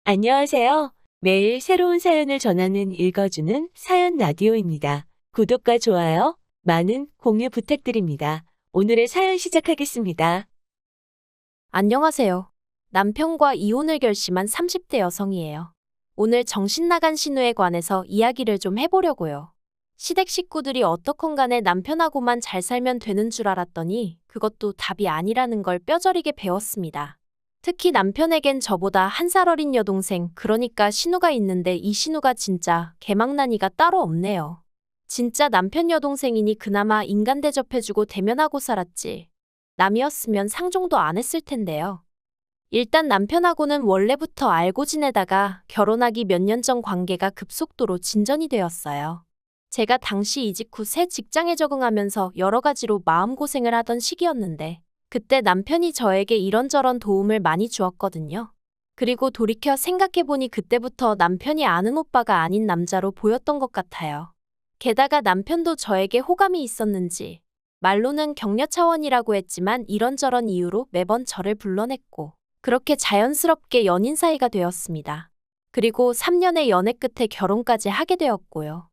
안녕하세요. 매일 새로운 사연을 전하는 읽어주는 사연 라디오입니다. 구독과 좋아요, 많은 공유 부탁드립니다. 오늘의 사연 시작하겠습니다. 안녕하세요. 남편과 이혼을 결심한 30대 여성이에요. 오늘 정신 나간 신우에 관해서 이야기를 좀 해보려고요. 시댁 식구들이 어떻건 간에 남편하고만 잘 살면 되는 줄 알았더니 그것도 답이 아니라는 걸 뼈저리게 배웠습니다. 특히 남편에겐 저보다 한 살 어린 여동생, 그러니까 신우가 있는데 이 신우가 진짜 개망나니가 따로 없네요. 진짜 남편 여동생이니 그나마 인간 대접해주고 대면하고 살았지. 남이었으면 상종도 안 했을 텐데요. 일단 남편하고는 원래부터 알고 지내다가 결혼하기 몇 년 전 관계가 급속도로 진전이 되었어요. 제가 당시 이직 후 새 직장에 적응하면서 여러 가지로 마음고생을 하던 시기였는데 그때 남편이 저에게 이런저런 도움을 많이 주었거든요. 그리고 돌이켜 생각해보니 그때부터 남편이 아는 오빠가 아닌 남자로 보였던 것 같아요. 게다가 남편도 저에게 호감이 있었는지 말로는 격려 차원이라고 했지만 이런저런 이유로 매번 저를 불러냈고 그렇게 자연스럽게 연인 사이가 되었습니다. 그리고 3년의 연애 끝에 결혼까지 하게 되었고요.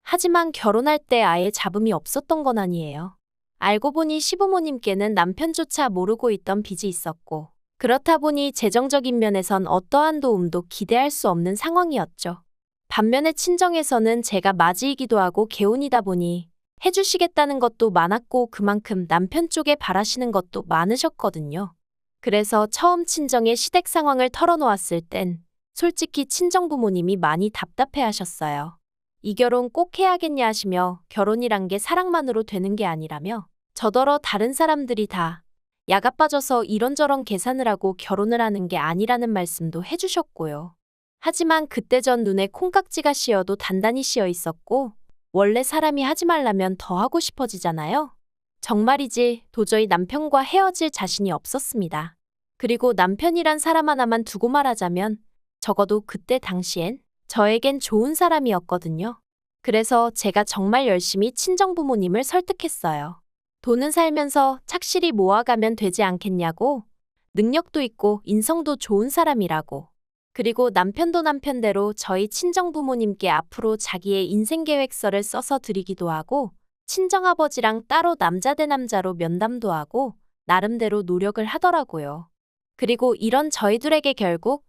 하지만 결혼할 때 아예 잡음이 없었던 건 아니에요. 알고 보니 시부모님께는 남편조차 모르고 있던 빚이 있었고 그렇다 보니 재정적인 면에선 어떠한 도움도 기대할 수 없는 상황이었죠. 반면에 친정에서는 제가 맞이이기도 하고 개혼이다 보니 해주시겠다는 것도 많았고 그만큼 남편 쪽에 바라시는 것도 많으셨거든요. 그래서 처음 친정의 시댁 상황을 털어놓았을 땐 솔직히 친정부모님이 많이 답답해 하셨어요. 이 결혼 꼭 해야겠냐 하시며 결혼이란 게 사랑만으로 되는 게 아니라며 저더러 다른 사람들이 다 야가 빠져서 이런저런 계산을 하고 결혼을 하는 게 아니라는 말씀도 해주셨고요. 하지만 그때 전 눈에 콩깍지가 씌어도 단단히 씌어 있었고 원래 사람이 하지 말라면 더 하고 싶어지잖아요. 정말이지 도저히 남편과 헤어질 자신이 없었습니다. 그리고 남편이란 사람 하나만 두고 말하자면 적어도 그때 당시엔 저에겐 좋은 사람이었거든요. 그래서 제가 정말 열심히 친정부모님을 설득했어요. 돈은 살면서 착실히 모아가면 되지 않겠냐고, 능력도 있고 인성도 좋은 사람이라고. 그리고 남편도 남편대로 저희 친정부모님께 앞으로 자기의 인생계획서를 써서 드리기도 하고 친정아버지랑 따로 남자 대 남자로 면담도 하고 나름대로 노력을 하더라고요. 그리고 이런 저희들에게 결국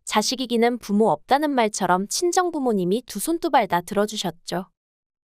자식이기는 부모 없다는 말처럼 친정부모님이 두 손 두 발 다 들어주셨죠.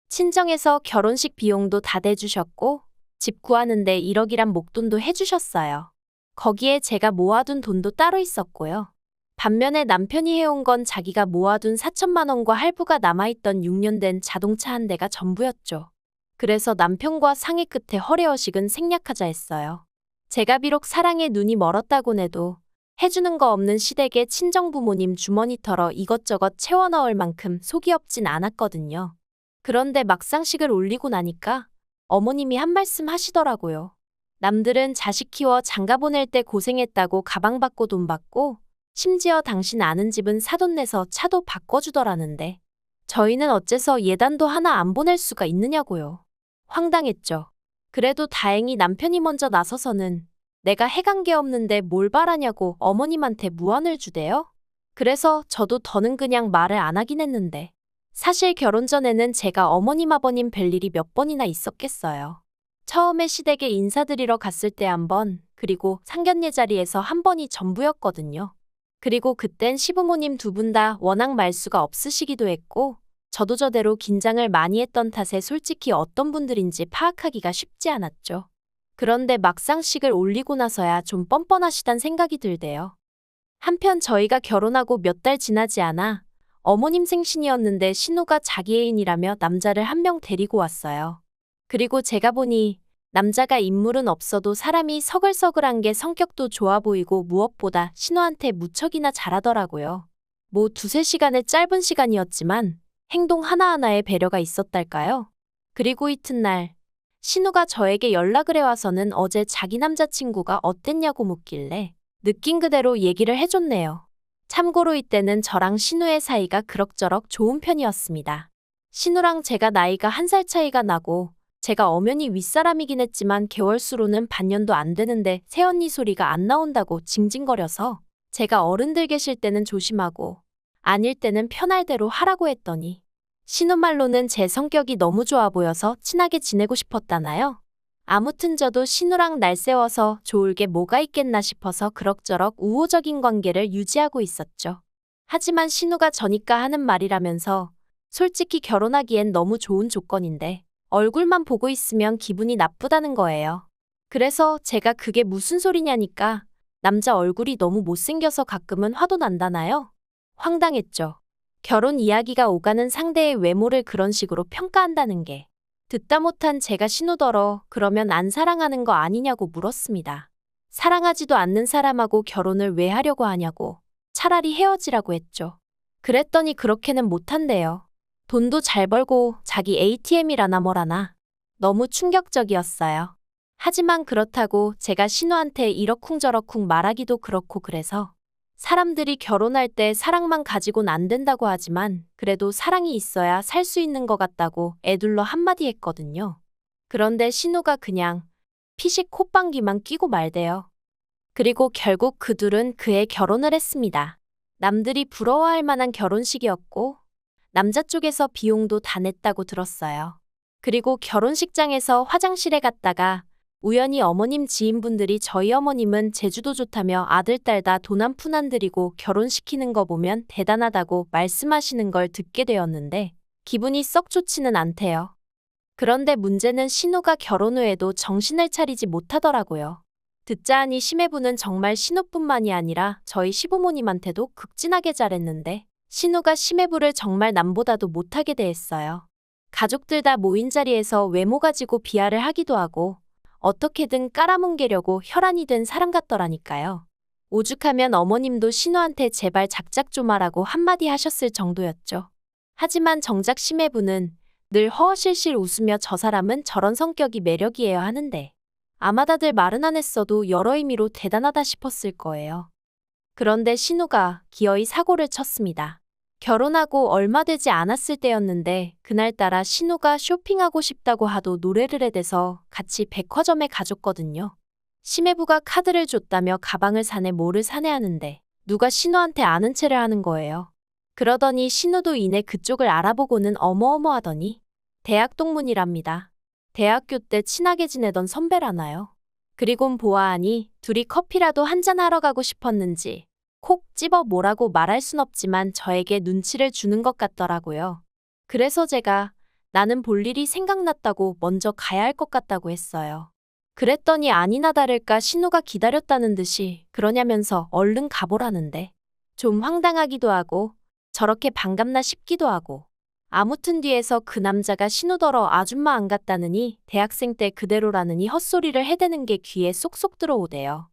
친정에서 결혼식 비용도 다 대주셨고 집 구하는데 1억이란 목돈도 해주셨어요. 거기에 제가 모아둔 돈도 따로 있었고요. 반면에 남편이 해온 건 자기가 모아둔 4천만 원과 할부가 남아있던 6년 된 자동차 한 대가 전부였죠. 그래서 남편과 상의 끝에 허례허식은 생략하자 했어요. 제가 비록 사랑에 눈이 멀었다곤 해도 해주는 거 없는 시댁의 친정부모님 주머니 털어 이것저것 채워 넣을 만큼 속이 없진 않았거든요. 그런데 막상식을 올리고 나니까 어머님이 한 말씀 하시더라고요. 남들은 자식 키워 장가 보낼 때 고생했다고 가방 받고 돈 받고 심지어 당신 아는 집은 사돈 내서 차도 바꿔주더라는데 저희는 어째서 예단도 하나 안 보낼 수가 있느냐고요. 황당했죠. 그래도 다행히 남편이 먼저 나서서는 내가 해간 게 없는데 뭘 바라냐고 어머님한테 무안을 주대요. 그래서 저도 더는 그냥 말을 안 하긴 했는데 사실 결혼 전에는 제가 어머님 아버님 뵐 일이 몇 번이나 있었겠어요. 처음에 시댁에 인사드리러 갔을 때 한 번, 그리고 상견례 자리에서 한 번이 전부였거든요. 그리고 그땐 시부모님 두 분 다 워낙 말수가 없으시기도 했고 저도 저대로 긴장을 많이 했던 탓에 솔직히 어떤 분들인지 파악하기가 쉽지 않았죠. 그런데 막상 식을 올리고 나서야 좀 뻔뻔하시단 생각이 들대요. 한편 저희가 결혼하고 몇 달 지나지 않아 어머님 생신이었는데 신우가 자기 애인이라며 남자를 한 명 데리고 왔어요. 그리고 제가 보니 남자가 인물은 없어도 사람이 서글서글한 게 성격도 좋아 보이고 무엇보다 신우한테 무척이나 잘하더라고요. 뭐 두세 시간의 짧은 시간이었지만 행동 하나하나에 배려가 있었달까요? 그리고 이튿날 신우가 저에게 연락을 해와서는 어제 자기 남자친구가 어땠냐고 묻길래 느낀 그대로 얘기를 해줬네요. 참고로 이때는 저랑 신우의 사이가 그럭저럭 좋은 편이었습니다. 신우랑 제가 나이가 1살 차이가 나고 제가 엄연히 윗사람이긴 했지만 개월수로는 반년도 안 되는데 새언니 소리가 안 나온다고 징징거려서 제가 어른들 계실 때는 조심하고 아닐 때는 편할 대로 하라고 했더니 신우 말로는 제 성격이 너무 좋아 보여서 친하게 지내고 싶었다나요? 아무튼 저도 신우랑 날 세워서 좋을 게 뭐가 있겠나 싶어서 그럭저럭 우호적인 관계를 유지하고 있었죠. 하지만 신우가 저니까 하는 말이라면서 솔직히 결혼하기엔 너무 좋은 조건인데 얼굴만 보고 있으면 기분이 나쁘다는 거예요. 그래서 제가 그게 무슨 소리냐니까 남자 얼굴이 너무 못생겨서 가끔은 화도 난다나요? 황당했죠. 결혼 이야기가 오가는 상대의 외모를 그런 식으로 평가한다는 게. 듣다 못한 제가 신우더러 그러면 안 사랑하는 거 아니냐고 물었습니다. 사랑하지도 않는 사람하고 결혼을 왜 하려고 하냐고. 차라리 헤어지라고 했죠. 그랬더니 그렇게는 못한대요. 돈도 잘 벌고 자기 ATM이라나 뭐라나. 너무 충격적이었어요. 하지만 그렇다고 제가 신우한테 이러쿵저러쿵 말하기도 그렇고 그래서 사람들이 결혼할 때 사랑만 가지고는 안 된다고 하지만 그래도 사랑이 있어야 살 수 있는 것 같다고 애둘러 한마디 했거든요. 그런데 신우가 그냥 피식 콧방귀만 뀌고 말대요. 그리고 결국 그 둘은 그해 결혼을 했습니다. 남들이 부러워할 만한 결혼식이었고 남자 쪽에서 비용도 다 냈다고 들었어요. 그리고 결혼식장에서 화장실에 갔다가 우연히 어머님 지인분들이 저희 어머님은 제주도 좋다며 아들, 딸 다 돈 한 푼 안 들이고 결혼시키는 거 보면 대단하다고 말씀하시는 걸 듣게 되었는데 기분이 썩 좋지는 않대요. 그런데 문제는 신우가 결혼 후에도 정신을 차리지 못하더라고요. 듣자 하니 시매부는 정말 신우뿐만이 아니라 저희 시부모님한테도 극진하게 잘했는데 신우가 시매부를 정말 남보다도 못하게 대했어요. 가족들 다 모인 자리에서 외모 가지고 비하를 하기도 하고 어떻게든 깔아뭉개려고 혈안이 된 사람 같더라니까요. 오죽하면 어머님도 신우한테 제발 작작 좀 하라고 한마디 하셨을 정도였죠. 하지만 정작 시매부는 늘 허허실실 웃으며 저 사람은 저런 성격이 매력이에요 하는데 아마 다들 말은 안 했어도 여러 의미로 대단하다 싶었을 거예요. 그런데 신우가 기어이 사고를 쳤습니다. 결혼하고 얼마 되지 않았을 때였는데 그날따라 신우가 쇼핑하고 싶다고 하도 노래를 해대서 같이 백화점에 가줬거든요. 시매부가 카드를 줬다며 가방을 사네 뭐를 사네 하는데 누가 신우한테 아는 체를 하는 거예요. 그러더니 신우도 이내 그쪽을 알아보고는 어머어머하더니 대학 동문이랍니다. 대학교 때 친하게 지내던 선배라나요. 그리곤 보아하니 둘이 커피라도 한잔하러 가고 싶었는지 콕 집어 뭐라고 말할 순 없지만 저에게 눈치를 주는 것 같더라고요. 그래서 제가 나는 볼 일이 생각났다고 먼저 가야 할 것 같다고 했어요. 그랬더니 아니나 다를까 신우가 기다렸다는 듯이 그러냐면서 얼른 가보라는데 좀 황당하기도 하고 저렇게 반갑나 싶기도 하고 아무튼 뒤에서 그 남자가 신우더러 아줌마 안 갔다느니 대학생 때 그대로라느니 헛소리를 해대는 게 귀에 쏙쏙 들어오대요.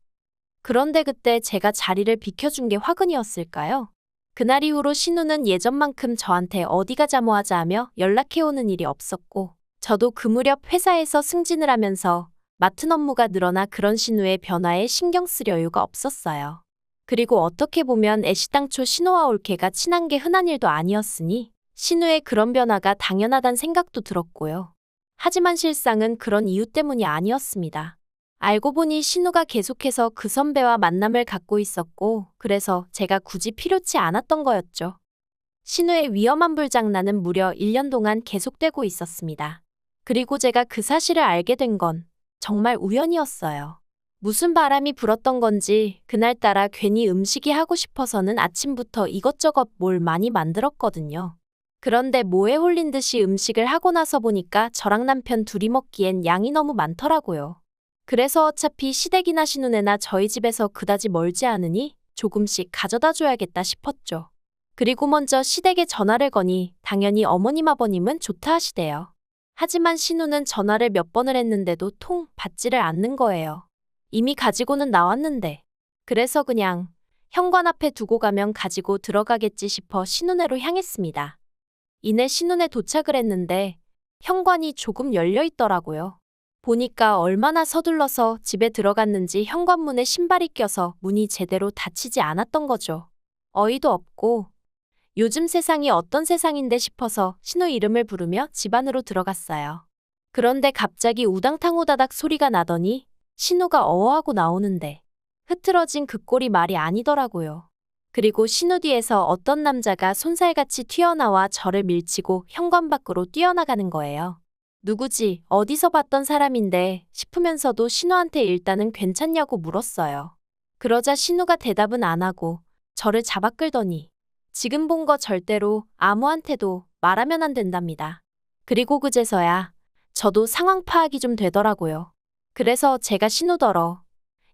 그런데 그때 제가 자리를 비켜준 게 화근이었을까요? 그날 이후로 신우는 예전만큼 저한테 어디 가자 뭐 하자 하며 연락해오는 일이 없었고 저도 그 무렵 회사에서 승진을 하면서 맡은 업무가 늘어나 그런 신우의 변화에 신경 쓸 여유가 없었어요. 그리고 어떻게 보면 애시당초 신우와 올케가 친한 게 흔한 일도 아니었으니 신우의 그런 변화가 당연하단 생각도 들었고요. 하지만 실상은 그런 이유 때문이 아니었습니다. 알고 보니 신우가 계속해서 그 선배와 만남을 갖고 있었고 그래서 제가 굳이 필요치 않았던 거였죠. 신우의 위험한 불장난은 무려 1년 동안 계속되고 있었습니다. 그리고 제가 그 사실을 알게 된 건 정말 우연이었어요. 무슨 바람이 불었던 건지 그날따라 괜히 음식이 하고 싶어서는 아침부터 이것저것 뭘 많이 만들었거든요. 그런데 뭐에 홀린 듯이 음식을 하고 나서 보니까 저랑 남편 둘이 먹기엔 양이 너무 많더라고요. 그래서 어차피 시댁이나 신우네나 저희 집에서 그다지 멀지 않으니 조금씩 가져다 줘야겠다 싶었죠. 그리고 먼저 시댁에 전화를 거니 당연히 어머님 아버님은 좋다 하시대요. 하지만 신우는 전화를 몇 번을 했는데도 통 받지를 않는 거예요. 이미 가지고는 나왔는데. 그래서 그냥 현관 앞에 두고 가면 가지고 들어가겠지 싶어 신우네로 향했습니다. 이내 신우네 도착을 했는데 현관이 조금 열려 있더라고요. 보니까 얼마나 서둘러서 집에 들어갔는지 현관문에 신발이 껴서 문이 제대로 닫히지 않았던 거죠. 어이도 없고 요즘 세상이 어떤 세상인데 싶어서 신우 이름을 부르며 집 안으로 들어갔어요. 그런데 갑자기 우당탕 우다닥 소리가 나더니 신우가 어어하고 나오는데 흐트러진 그 꼴이 말이 아니더라고요. 그리고 신우 뒤에서 어떤 남자가 손살같이 튀어나와 저를 밀치고 현관 밖으로 뛰어나가는 거예요. 누구지, 어디서 봤던 사람인데 싶으면서도 신우한테 일단은 괜찮냐고 물었어요. 그러자 신우가 대답은 안 하고 저를 잡아 끌더니 지금 본 거 절대로 아무한테도 말하면 안 된답니다. 그리고 그제서야 저도 상황 파악이 좀 되더라고요. 그래서 제가 신우더러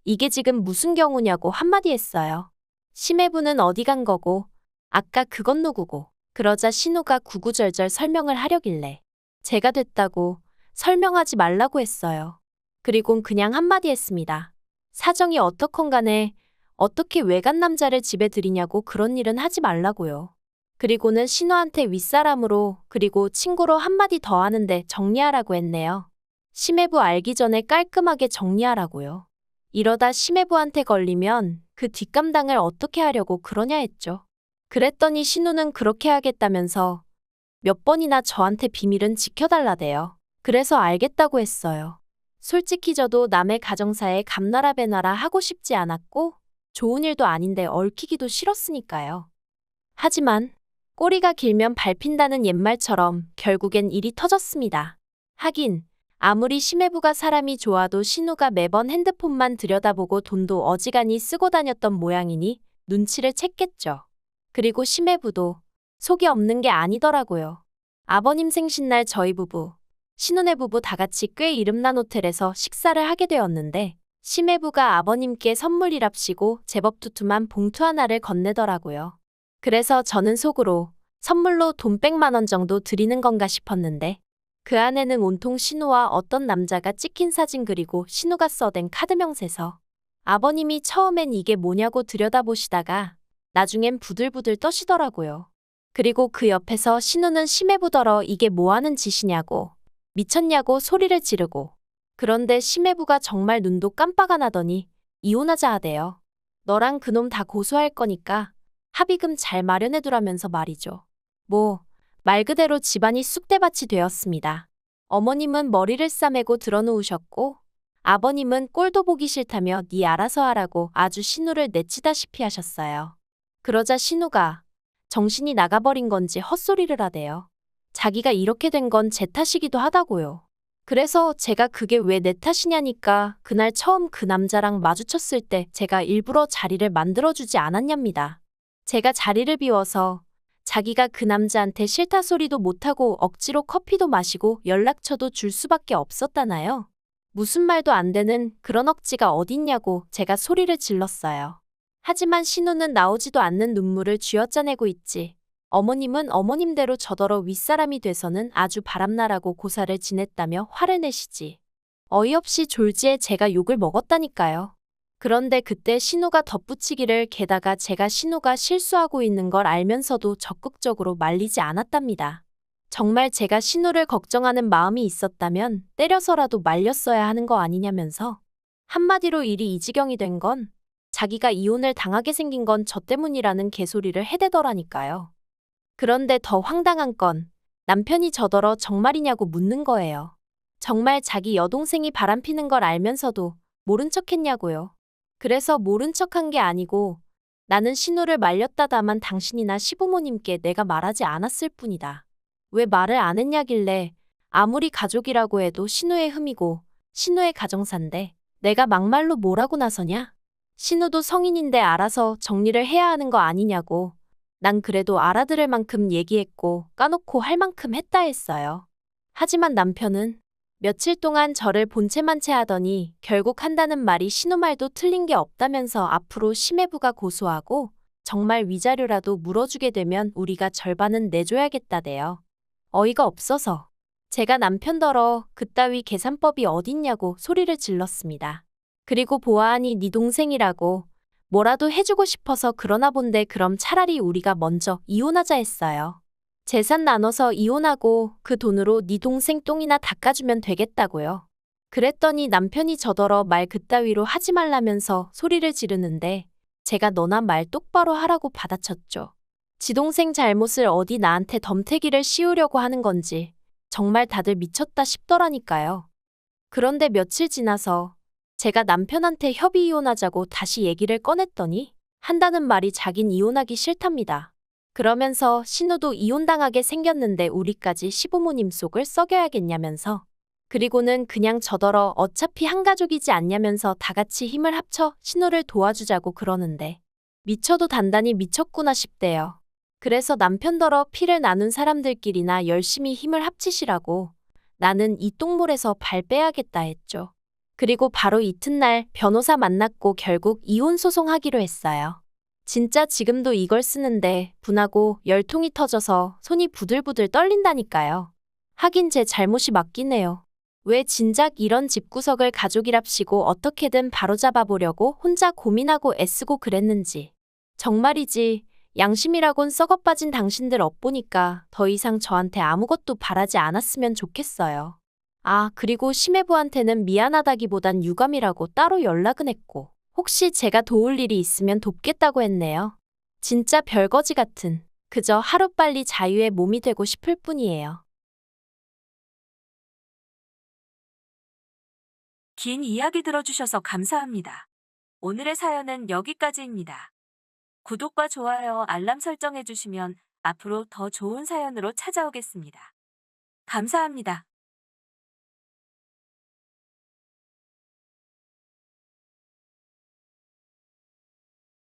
이게 지금 무슨 경우냐고 한마디 했어요. 심해부는 어디 간 거고 아까 그건 누구고. 그러자 신우가 구구절절 설명을 하려길래 제가 됐다고 설명하지 말라고 했어요. 그리곤 그냥 한마디 했습니다. 사정이 어떻건 간에 어떻게 외간 남자를 집에 들이냐고 그런 일은 하지 말라고요. 그리고는 신우한테 윗사람으로 그리고 친구로 한마디 더 하는데 정리하라고 했네요. 심해부 알기 전에 깔끔하게 정리하라고요. 이러다 심해부한테 걸리면 그 뒷감당을 어떻게 하려고 그러냐 했죠. 그랬더니 신우는 그렇게 하겠다면서 몇 번이나 저한테 비밀은 지켜달라대요. 그래서 알겠다고 했어요. 솔직히 저도 남의 가정사에 감나라 배나라 하고 싶지 않았고 좋은 일도 아닌데 얽히기도 싫었으니까요. 하지만 꼬리가 길면 밟힌다는 옛말처럼 결국엔 일이 터졌습니다. 하긴 아무리 심해부가 사람이 좋아도 신우가 매번 핸드폰만 들여다보고 돈도 어지간히 쓰고 다녔던 모양이니 눈치를 챘겠죠. 그리고 심해부도 속이 없는 게 아니더라고요. 아버님 생신날 저희 부부, 신혼의 부부 다 같이 꽤 이름난 호텔에서 식사를 하게 되었는데 심해부가 아버님께 선물이랍시고 제법 두툼한 봉투 하나를 건네더라고요. 그래서 저는 속으로 선물로 돈 100만 원 정도 드리는 건가 싶었는데 그 안에는 온통 신우와 어떤 남자가 찍힌 사진 그리고 신우가 써댄 카드 명세서. 아버님이 처음엔 이게 뭐냐고 들여다보시다가 나중엔 부들부들 떠시더라고요. 그리고 그 옆에서 신우는 심해부더러 이게 뭐하는 짓이냐고 미쳤냐고 소리를 지르고 그런데 심해부가 정말 눈도 깜빡 안 하더니 이혼하자 하대요. 너랑 그놈 다 고소할 거니까 합의금 잘 마련해두라면서 말이죠. 말 그대로 집안이 쑥대밭이 되었습니다. 어머님은 머리를 싸매고 드러누우셨고 아버님은 꼴도 보기 싫다며 네 알아서 하라고 아주 신우를 내치다시피 하셨어요. 그러자 신우가 정신이 나가버린 건지 헛소리를 하대요. 자기가 이렇게 된 건 제 탓이기도 하다고요. 그래서 제가 그게 왜 내 탓이냐니까 그날 처음 그 남자랑 마주쳤을 때 제가 일부러 자리를 만들어주지 않았냐입니다. 제가 자리를 비워서 자기가 그 남자한테 싫다 소리도 못하고 억지로 커피도 마시고 연락처도 줄 수밖에 없었다나요? 무슨 말도 안 되는 그런 억지가 어딨냐고 제가 소리를 질렀어요. 하지만 신우는 나오지도 않는 눈물을 쥐어짜내고 있지. 어머님은 어머님대로 저더러 윗사람이 돼서는 아주 바람나라고 고사를 지냈다며 화를 내시지. 어이없이 졸지에 제가 욕을 먹었다니까요. 그런데 그때 신우가 덧붙이기를 게다가 제가 신우가 실수하고 있는 걸 알면서도 적극적으로 말리지 않았답니다. 정말 제가 신우를 걱정하는 마음이 있었다면 때려서라도 말렸어야 하는 거 아니냐면서. 한마디로 일이 이 지경이 된 건 자기가 이혼을 당하게 생긴 건 저 때문이라는 개소리를 해대더라니까요. 그런데 더 황당한 건 남편이 저더러 정말이냐고 묻는 거예요. 정말 자기 여동생이 바람피는 걸 알면서도 모른 척 했냐고요. 그래서 모른 척한 게 아니고 나는 신우를 말렸다다만 당신이나 시부모님께 내가 말하지 않았을 뿐이다. 왜 말을 안 했냐길래 아무리 가족이라고 해도 신우의 흠이고 신우의 가정사인데 내가 막말로 뭐라고 나서냐? 신우도 성인인데 알아서 정리를 해야 하는 거 아니냐고. 난 그래도 알아들을 만큼 얘기했고 까놓고 할 만큼 했다 했어요. 하지만 남편은 며칠 동안 저를 본체만체 하더니 결국 한다는 말이 신우 말도 틀린 게 없다면서 앞으로 심해부가 고소하고 정말 위자료라도 물어주게 되면 우리가 절반은 내줘야겠다대요. 어이가 없어서 제가 남편더러 그따위 계산법이 어딨냐고 소리를 질렀습니다. 그리고 보아하니 네 동생이라고 뭐라도 해주고 싶어서 그러나 본데 그럼 차라리 우리가 먼저 이혼하자 했어요. 재산 나눠서 이혼하고 그 돈으로 네 동생 똥이나 닦아주면 되겠다고요. 그랬더니 남편이 저더러 말 그따위로 하지 말라면서 소리를 지르는데 제가 너나 말 똑바로 하라고 받아쳤죠. 지 동생 잘못을 어디 나한테 덤태기를 씌우려고 하는 건지 정말 다들 미쳤다 싶더라니까요. 그런데 며칠 지나서 제가 남편한테 협의 이혼하자고 다시 얘기를 꺼냈더니 한다는 말이 자긴 이혼하기 싫답니다. 그러면서 신우도 이혼당하게 생겼는데 우리까지 시부모님 속을 썩여야겠냐면서 그리고는 그냥 저더러 어차피 한 가족이지 않냐면서 다 같이 힘을 합쳐 신우를 도와주자고 그러는데 미쳐도 단단히 미쳤구나 싶대요. 그래서 남편더러 피를 나눈 사람들끼리나 열심히 힘을 합치시라고 나는 이 똥물에서 발 빼야겠다 했죠. 그리고 바로 이튿날 변호사 만났고 결국 이혼 소송하기로 했어요. 진짜 지금도 이걸 쓰는데 분하고 열통이 터져서 손이 부들부들 떨린다니까요. 하긴 제 잘못이 맞긴 해요. 왜 진작 이런 집구석을 가족이랍시고 어떻게든 바로잡아 보려고 혼자 고민하고 애쓰고 그랬는지. 정말이지 양심이라곤 썩어빠진 당신들 엿보니까 더 이상 저한테 아무것도 바라지 않았으면 좋겠어요. 아, 그리고 심해부한테는 미안하다기보단 유감이라고 따로 연락은 했고 혹시 제가 도울 일이 있으면 돕겠다고 했네요. 진짜 별거지 같은 그저 하루빨리 자유의 몸이 되고 싶을 뿐이에요. 긴 이야기 들어주셔서 감사합니다. 오늘의 사연은 여기까지입니다. 구독과 좋아요, 알람 설정해주시면 앞으로 더 좋은 사연으로 찾아오겠습니다. 감사합니다.